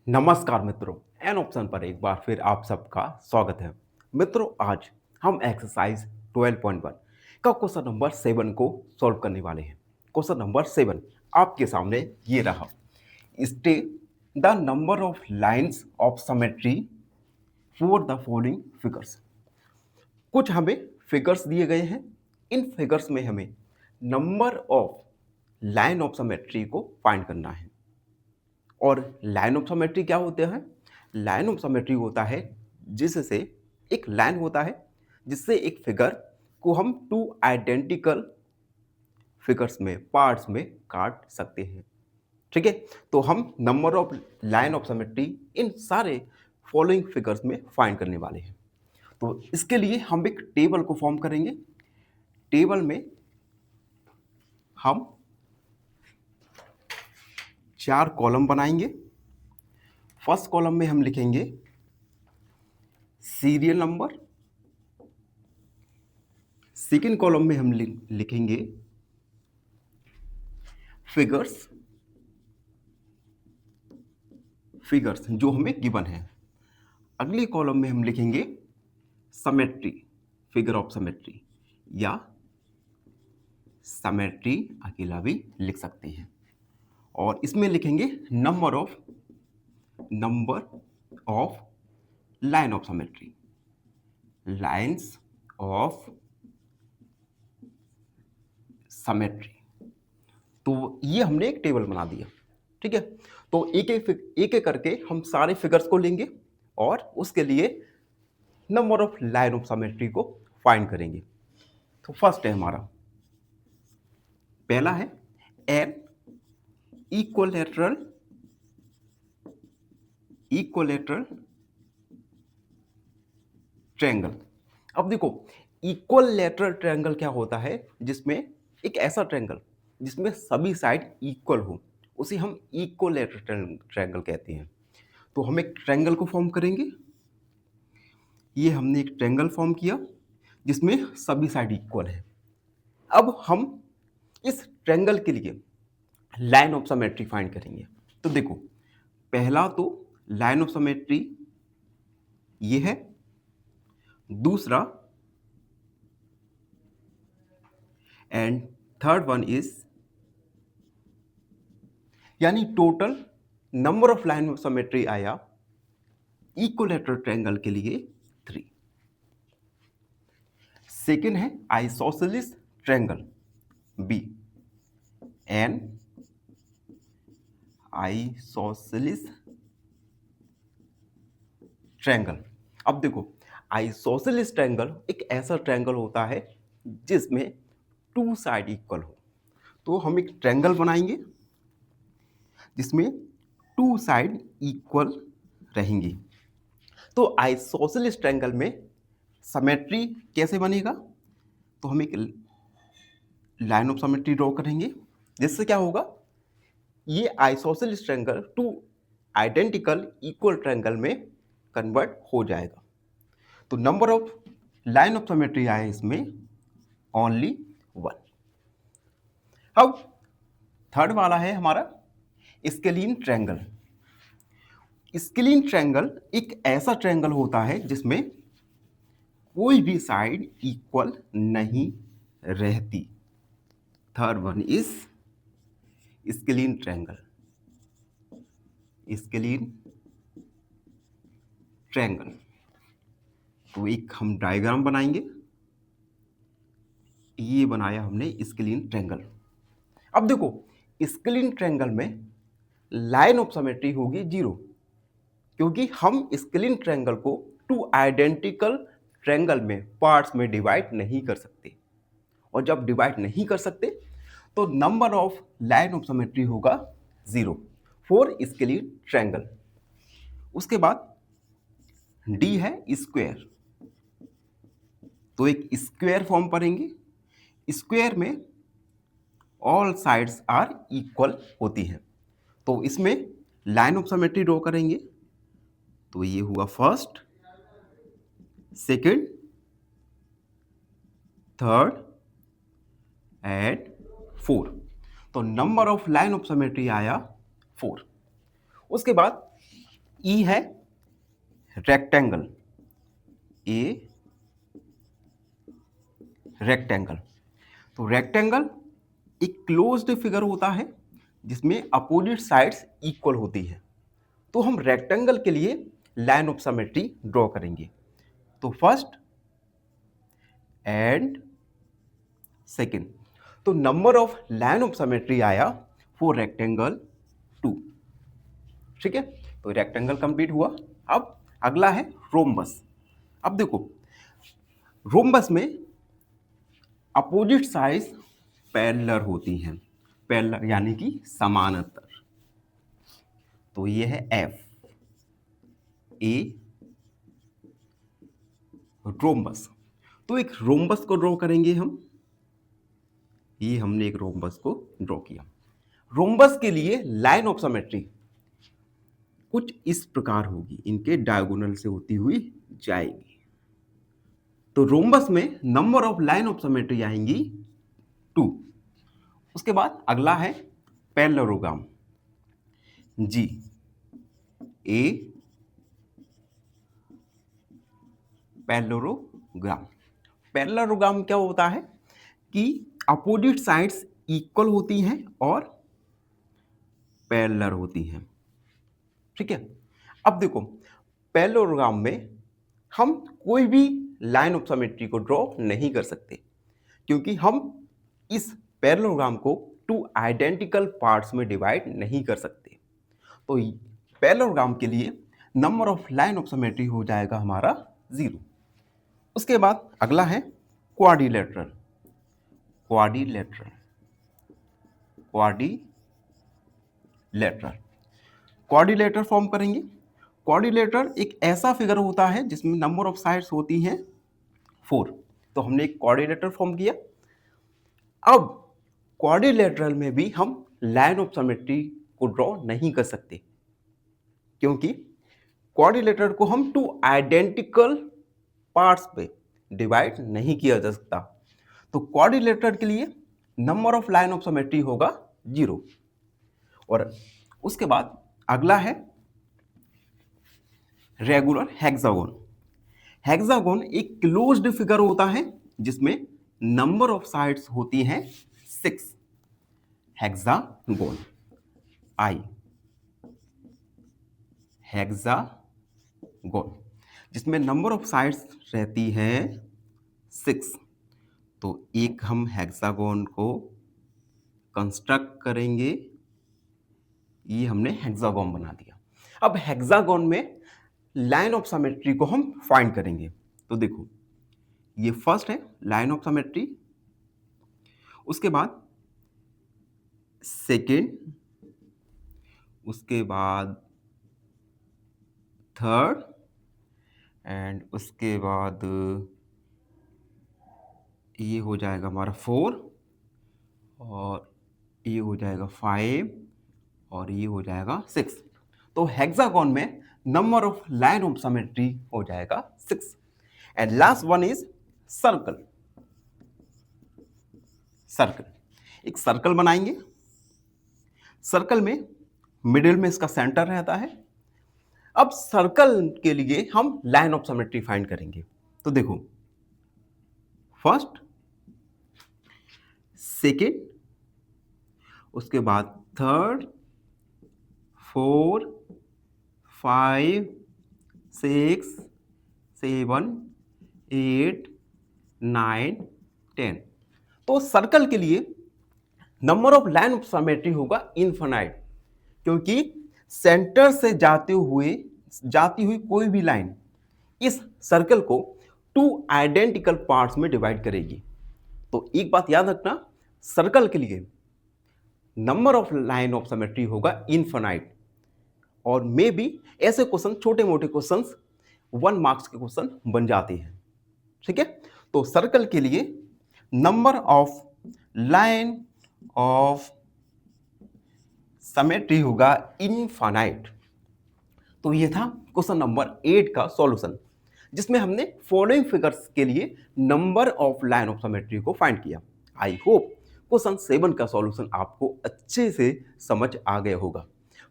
नमस्कार मित्रों, an option पर एक बार फिर आप सबका स्वागत है। मित्रों, आज हम एक्सरसाइज 12.1 का क्वेश्चन नंबर 7 को सॉल्व करने वाले हैं। क्वेश्चन नंबर 7 आपके सामने ये रहा। State the number of lines of symmetry for the following figures. कुछ हमें फिगर्स दिए गए हैं। इन फिगर्स में हमें number of line of symmetry को फाइंड करना है। और लाइन ऑफ सिमेट्री क्या होते हैं? लाइन ऑफ सिमेट्री होता है जिससे एक लाइन होता है जिससे एक फिगर को हम टू आइडेंटिकल फिगर्स में पार्ट्स में काट सकते हैं। ठीक है, तो हम number of line of symmetry इन सारे फॉलोइंग फिगर्स में फाइंड करने वाले हैं। तो इसके लिए हम एक टेबल को फॉर्म करेंगे। टेबल में हम 4 कॉलम बनाएंगे। फर्स्ट कॉलम में हम लिखेंगे सीरियल नंबर। सेकेंड कॉलम में हम लिखेंगे फिगर्स जो हमें गिवन है। अगले कॉलम में हम लिखेंगे सिमेट्री, फिगर ऑफ सिमेट्री, या सिमेट्री अकेला भी लिख सकते हैं। और इसमें लिखेंगे number of line of symmetry, lines of symmetry. तो ये हमने एक टेबल बना दिया। ठीक है, तो एक एक करके हम सारे फिगर्स को लेंगे और उसके लिए number of line of symmetry को फाइंड करेंगे। तो फर्स्ट है हमारा, पहला है एन इक्वलेटरल ट्रायंगल। अब देखो, इक्वलेटरल ट्रायंगल क्या होता है? जिसमें एक ऐसा ट्रायंगल जिसमें सभी साइड इक्वल हो, उसे हम इक्वलेटरल ट्रायंगल कहते हैं। तो हम एक ट्रायंगल को फॉर्म करेंगे। ये हमने एक ट्रायंगल फॉर्म किया जिसमें सभी साइड इक्वल है। अब हम इस ट्रायंगल के लिए लाइन ऑफ सिमेट्री फाइंड करेंगे। तो देखो, पहला तो लाइन ऑफ सिमेट्री ये है, दूसरा एंड थर्ड वन इज, यानी total number of line of symmetry आया इक्विलैटरल ट्रायंगल के लिए 3। सेकेंड है isosceles triangle, B an isosceles triangle. अब देखो, आइसोसेलेस ट्रायंगल एक ऐसा ट्रायंगल होता है जिसमें टू साइड इक्वल हो। तो हम एक ट्रायंगल बनाएंगे जिसमें टू साइड इक्वल रहेंगी। तो आइसोसेलेस ट्रायंगल में सिमेट्री कैसे बनेगा? तो हम एक लाइन ऑफ सिमेट्री ड्रॉ करेंगे जिससे क्या होगा, ये isosceles triangle two identical equal triangle में कन्वर्ट हो जाएगा। तो number of line of symmetry आया इसमें ओनली 1। अब थर्ड वाला है हमारा स्केलीन ट्रायंगल। स्केलीन ट्रायंगल एक ऐसा ट्रायंगल होता है जिसमें कोई भी साइड इक्वल नहीं रहती। Third one is scalene triangle. तो एक हम डायग्राम बनाएंगे। ये बनाया हमने स्केलीन ट्रायंगल। अब देखो, स्केलीन ट्रायंगल में लाइन ऑफ सिमेट्री होगी 0, क्योंकि हम स्केलीन ट्रायंगल को टू आइडेंटिकल ट्रायंगल में पार्ट्स में डिवाइड नहीं कर सकते। और जब डिवाइड नहीं कर सकते तो number of line of symmetry होगा 0 फॉर स्केलीन ट्रायंगल। उसके बाद डी है स्क्वायर। तो एक स्क्वायर फॉर्म करेंगे। स्क्वायर में ऑल साइड्स आर इक्वल होती हैं। तो इसमें लाइन ऑफ सिमेट्री ड्रॉ करेंगे। तो ये हुआ फर्स्ट, सेकंड, थर्ड एंड 4। तो number of line of symmetry आया 4। उसके बाद ई है रेक्टेंगल, ए रेक्टेंगल। तो रेक्टेंगल एक क्लोज्ड फिगर होता है जिसमें अपोजिट साइड्स इक्वल होती है। तो हम रेक्टेंगल के लिए लाइन ऑफ सिमेट्री ड्रॉ करेंगे। तो फर्स्ट एंड सेकेंड, तो number of line of symmetry आया फॉर रेक्टेंगल 2। ठीक है, तो रेक्टेंगल कंप्लीट हुआ। अब अगला है रोम्बस। अब देखो रोम्बस में अपोजिट साइड्स पैरेलल होती हैं, पैरेलल यानी कि समानांतर। तो ये है एफ ए रोम्बस। तो एक रोम्बस को ड्रॉ करेंगे हम। ये हमने एक रोम्बस को ड्रॉ किया। रोम्बस के लिए लाइन ऑफ सिमेट्री कुछ इस प्रकार होगी, इनके डायगोनल से होती हुई जाएगी। तो रोम्बस में number of line of symmetry आएंगी 2। उसके बाद अगला है parallelogram, G a parallelogram. Parallelogram क्या होता है कि अपोजिट साइड्स इक्वल होती हैं और पैरेलल होती हैं। ठीक है, अब देखो पैरेललोग्राम में हम कोई भी लाइन ऑफ सिमेट्री को ड्रॉ नहीं कर सकते, क्योंकि हम इस पैरेललोग्राम को 2 आइडेंटिकल पार्ट्स में डिवाइड नहीं कर सकते। तो पैरेललोग्राम के लिए number of line of symmetry हो जाएगा हमारा 0। उसके बाद अगला है क्वाड्रिलेटरल। क्वाड्रिलेटरल क्वाड्रिलेटरल फॉर्म करेंगे। क्वाड्रिलेटरल एक ऐसा फिगर होता है जिसमें नंबर ऑफ साइड्स होती हैं 4। तो हमने एक क्वाड्रिलेटरल फॉर्म किया। अब क्वाड्रिलेटरल में भी हम लाइन ऑफ सिमेट्री को ड्रॉ नहीं कर सकते, क्योंकि क्वाड्रिलेटरल को हम 2 आइडेंटिकल पार्ट्स पे डिवाइड नहीं किया जा सकता। तो क्वाड्रिलेटरल के लिए number of line of symmetry होगा 0। और उसके बाद अगला है रेगुलर हेक्सागोन। हेक्सागोन एक क्लोज्ड फिगर होता है जिसमें नंबर ऑफ साइड्स होती हैं 6। हेक्सागोन आई हेक्सागोन जिसमें नंबर ऑफ साइड्स रहती हैं 6। तो एक हम हेक्सागोन को कंस्ट्रक्ट करेंगे। ये हमने हेक्सागोन बना दिया। अब हेक्सागोन में लाइन ऑफ सिमेट्री को हम फाइंड करेंगे। तो देखो ये फर्स्ट है लाइन ऑफ सिमेट्री, उसके बाद सेकेंड, उसके बाद थर्ड, एंड उसके बाद ये हो जाएगा हमारा 4, और ये हो जाएगा 5, और ये हो जाएगा 6। तो हेक्सागोन में number of line of symmetry हो जाएगा 6। And last one is circle. Circle एक सर्कल बनाएंगे। सर्कल में मिडिल में इसका सेंटर रहता है। अब सर्कल के लिए हम लाइन ऑफ सिमेट्री फाइंड करेंगे। तो देखो फर्स्ट, सेकेंड, उसके बाद थर्ड, 4, 5, 6, 7, 8, 9, 10। तो सर्कल के लिए number of line of symmetry होगा इनफिनाइट, क्योंकि सेंटर से जाती हुई कोई भी लाइन इस सर्कल को 2 आइडेंटिकल पार्ट्स में डिवाइड करेगी। तो एक बात याद रखना, सर्कल के लिए number of line of symmetry होगा इनफिनाइट। और मे बी ऐसे क्वेश्चन, छोटे मोटे क्वेश्चंस 1 मार्क्स के क्वेश्चन बन जाते हैं। ठीक है, तो सर्कल के लिए number of line of symmetry होगा इनफिनाइट। तो ये था क्वेश्चन नंबर 8 का सॉल्यूशन, जिसमें हमने फॉलोइंग फिगर्स के लिए number of line of symmetry को फाइंड किया। आई होप क्वेश्चन 7 का सॉल्यूशन आपको अच्छे से समझ आ गया होगा।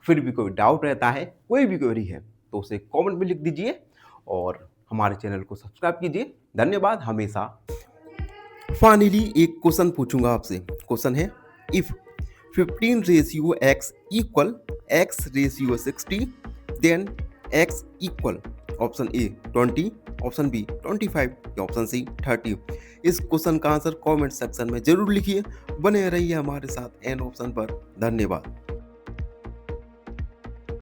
फिर भी कोई डाउट रहता है, कोई भी क्वेरी है, तो उसे कमेंट में लिख दीजिए और हमारे चैनल को सब्सक्राइब कीजिए। धन्यवाद हमेशा। फाइनली एक क्वेश्चन पूछूंगा आपसे। क्वेश्चन है, if 15 ratio x equal x ratio 60 then x equal option A 20, option B 25 या ऑप्शन सी 30। इस क्वेश्चन का आंसर कमेंट सेक्शन में जरूर लिखिए। बने रहिए हमारे साथ एन ऑप्शन पर। धन्यवाद।